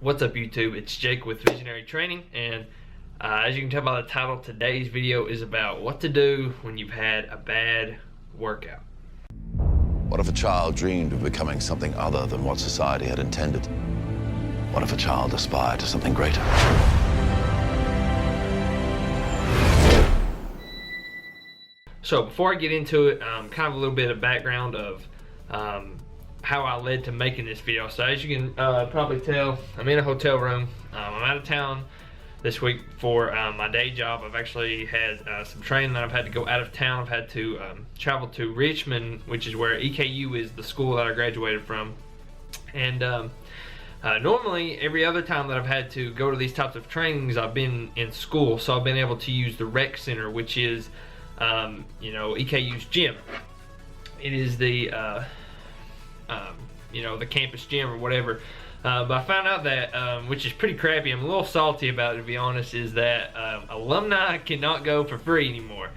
What's up YouTube? It's Jake with Visionary Training, and as you can tell by the title, today's video is about what to do when you've had a bad workout. What if a child dreamed of becoming something other than what society had intended? What if a child aspired to something greater? So before I get into it, kind of a little bit of background of how I led to making this video. So as you can probably tell, I'm in a hotel room. I'm out of town this week for my day job. I've actually had some training that I've had to go out of town. I've had to travel to Richmond, which is where EKU is, the school that I graduated from. And normally every other time that I've had to go to these types of trainings, I've been in school. So I've been able to use the rec center, which is EKU's gym. It is the the campus gym or whatever. But I found out that, which is pretty crappy, I'm a little salty about it to be honest, is that alumni cannot go for free anymore.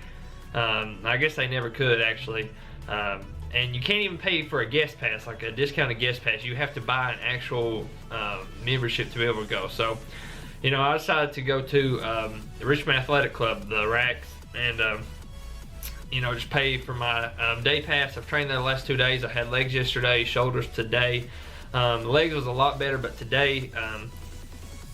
I guess they never could actually. And you can't even pay for a guest pass, like a discounted guest pass. You have to buy an actual membership to be able to go. So, I decided to go to the Richmond Athletic Club, the RACs, and just pay for my day pass. I've trained there the last 2 days. I had legs yesterday, shoulders today. The legs was a lot better, but today,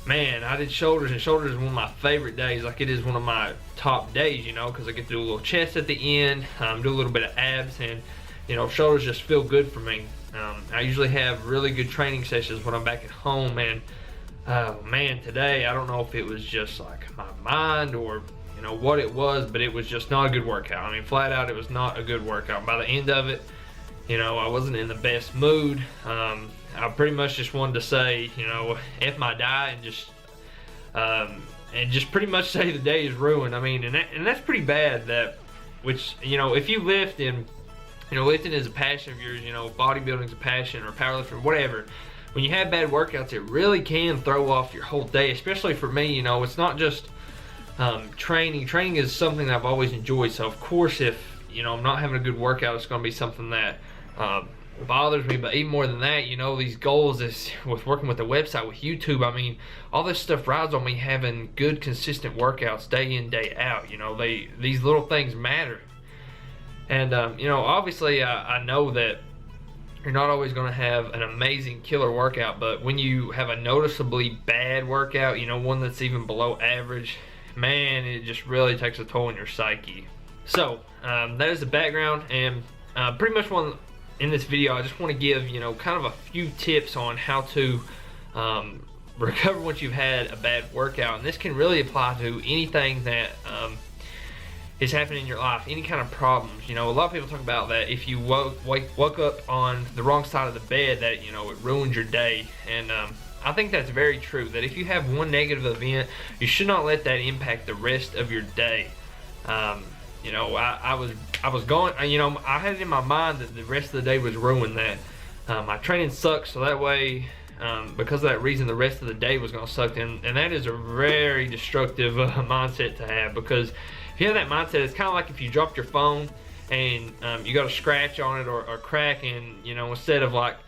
man, I did shoulders, and shoulders is one of my favorite days. Like, it is one of my top days, because I get to do a little chest at the end, do a little bit of abs, and shoulders just feel good for me. I usually have really good training sessions when I'm back at home, and man, today I don't know if it was just like my mind or what it was, but it was just not a good workout. I mean, flat out, it was not a good workout. By the end of it, I wasn't in the best mood. I pretty much just wanted to say, F my diet, and just pretty much say the day is ruined. I mean, and that's pretty bad. Which if you lift, and lifting is a passion of yours, bodybuilding is a passion, or powerlifting, whatever. When you have bad workouts, it really can throw off your whole day. Especially for me, it's not just training. Training is something that I've always enjoyed. So of course, if I'm not having a good workout, it's going to be something that bothers me. But even more than that, these goals is with working with the website, with YouTube. I mean, all this stuff rides on me having good, consistent workouts day in, day out. These little things matter. And obviously, I know that you're not always going to have an amazing killer workout, but when you have a noticeably bad workout, one that's even below average, man, it just really takes a toll on your psyche. So that is the background, and pretty much in this video, I just want to give kind of a few tips on how to recover once you've had a bad workout. And this can really apply to anything that is happening in your life, any kind of problems. A lot of people talk about that if you woke up on the wrong side of the bed, that it ruins your day. And I think that's very true, that if you have one negative event, you should not let that impact the rest of your day. I was going, I had it in my mind that the rest of the day was ruined, that my training sucked, so that way, because of that reason, the rest of the day was going to suck. And that is a very destructive mindset to have, because if you have that mindset, it's kind of like if you dropped your phone and you got a scratch on it or crack, and instead of like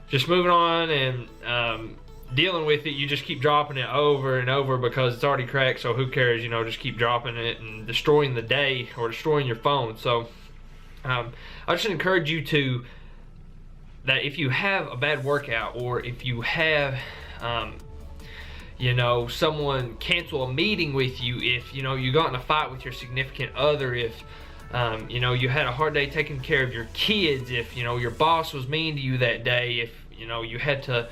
just moving on and dealing with it, you just keep dropping it over and over because it's already cracked, so who cares, just keep dropping it and destroying the day or destroying your phone. So I just encourage you that if you have a bad workout, or if you have someone cancel a meeting with you, if you got in a fight with your significant other, if you had a hard day taking care of your kids, if your boss was mean to you that day, if you had to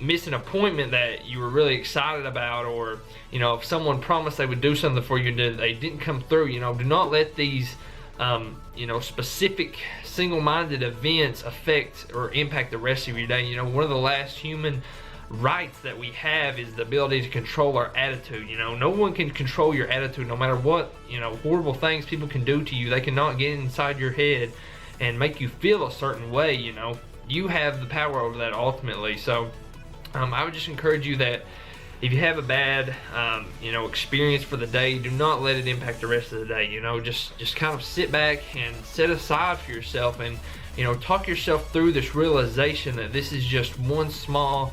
miss an appointment that you were really excited about, or if someone promised they would do something for you and they didn't come through, do not let these specific single-minded events affect or impact the rest of your day. One of the last human rights that we have is the ability to control our attitude. No one can control your attitude, no matter what horrible things people can do to you. They cannot get inside your head and make you feel a certain way. You have the power over that ultimately. So I would just encourage you that if you have a bad experience for the day, do not let it impact the rest of the day. Just kind of sit back and set aside for yourself, and talk yourself through this realization that this is just one small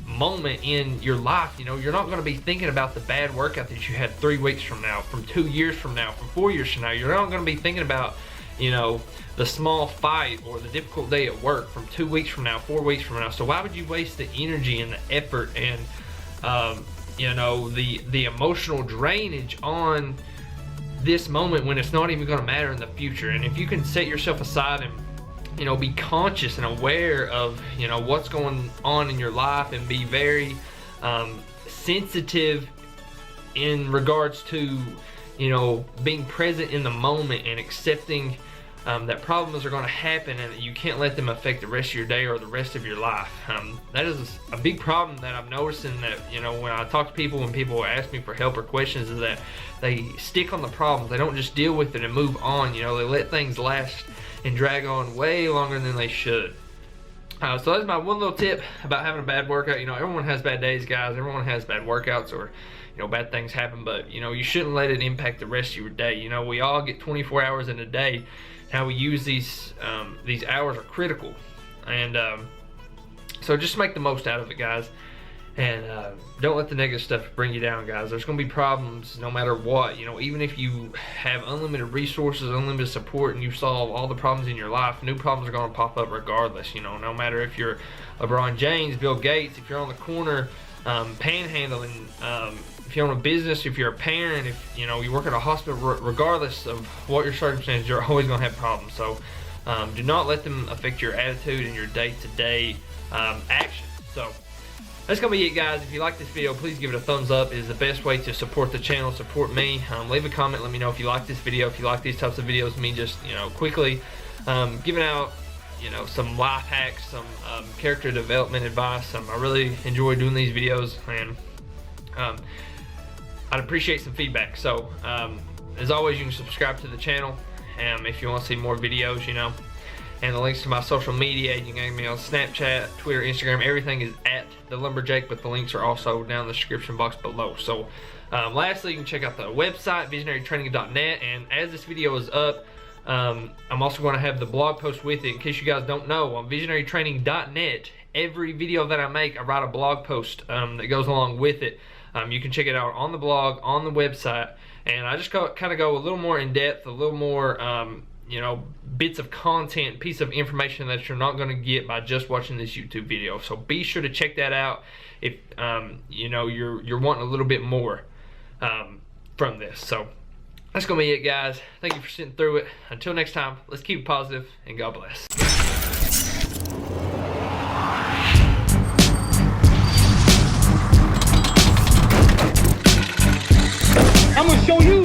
moment in your life. You know, you're not going to be thinking about the bad workout that you had 3 weeks from now, from 2 years from now, from 4 years from now. You're not going to be thinking about, you know, the small fight or the difficult day at work from 2 weeks from now, 4 weeks from now. So why would you waste the energy and the effort and you know, the emotional drainage on this moment when it's not even going to matter in the future? And if you can set yourself aside and, you know, be conscious and aware of, you know, what's going on in your life, and be very sensitive in regards to, you know, being present in the moment and accepting that problems are going to happen and that you can't let them affect the rest of your day or the rest of your life. That is a big problem that I'm noticing, that, you know, when I talk to people, when people ask me for help or questions, is that they stick on the problems. They don't just deal with it and move on. You know, they let things last and drag on way longer than they should. So that's my one little tip about having a bad workout. You know, everyone has bad days, guys. Everyone has bad workouts, or, you know, bad things happen, but, you know, you shouldn't let it impact the rest of your day. You know, we all get 24 hours in a day. How we use these hours are critical, and so just make the most out of it, guys, and don't let the negative stuff bring you down, guys. There's going to be problems no matter what. You know, even if you have unlimited resources, unlimited support, and you solve all the problems in your life, new problems are going to pop up regardless. You know, no matter if you're LeBron James, Bill Gates, if you're on the corner panhandling, if you own a business, if you're a parent, if, you know, you work at a hospital, regardless of what your circumstances, you're always going to have problems. So do not let them affect your attitude and your day-to-day action. So that's going to be it, guys. If you like this video, please give it a thumbs up. It is the best way to support the channel, support me. Leave a comment. Let me know if you like this video, if you like these types of videos, me just, you know, quickly giving out, you know, some life hacks, some character development advice. I really enjoy doing these videos, and I'd appreciate some feedback. So as always, you can subscribe to the channel if you want to see more videos, you know, and the links to my social media, you can get me on Snapchat, Twitter, Instagram. Everything is at The Lumberjake, but the links are also down in the description box below. So lastly, you can check out the website, visionarytraining.net, and as this video is up, I'm also going to have the blog post with it. In case you guys don't know, on visionarytraining.net, every video that I make, I write a blog post that goes along with it. You can check it out on the blog, on the website, and I just kind of go a little more in depth, a little more, you know, bits of content, piece of information that you're not going to get by just watching this YouTube video. So be sure to check that out if you know, you're wanting a little bit more from this. So that's going to be it, guys. Thank you for sitting through it. Until next time, let's keep it positive, and God bless. I'm gonna show you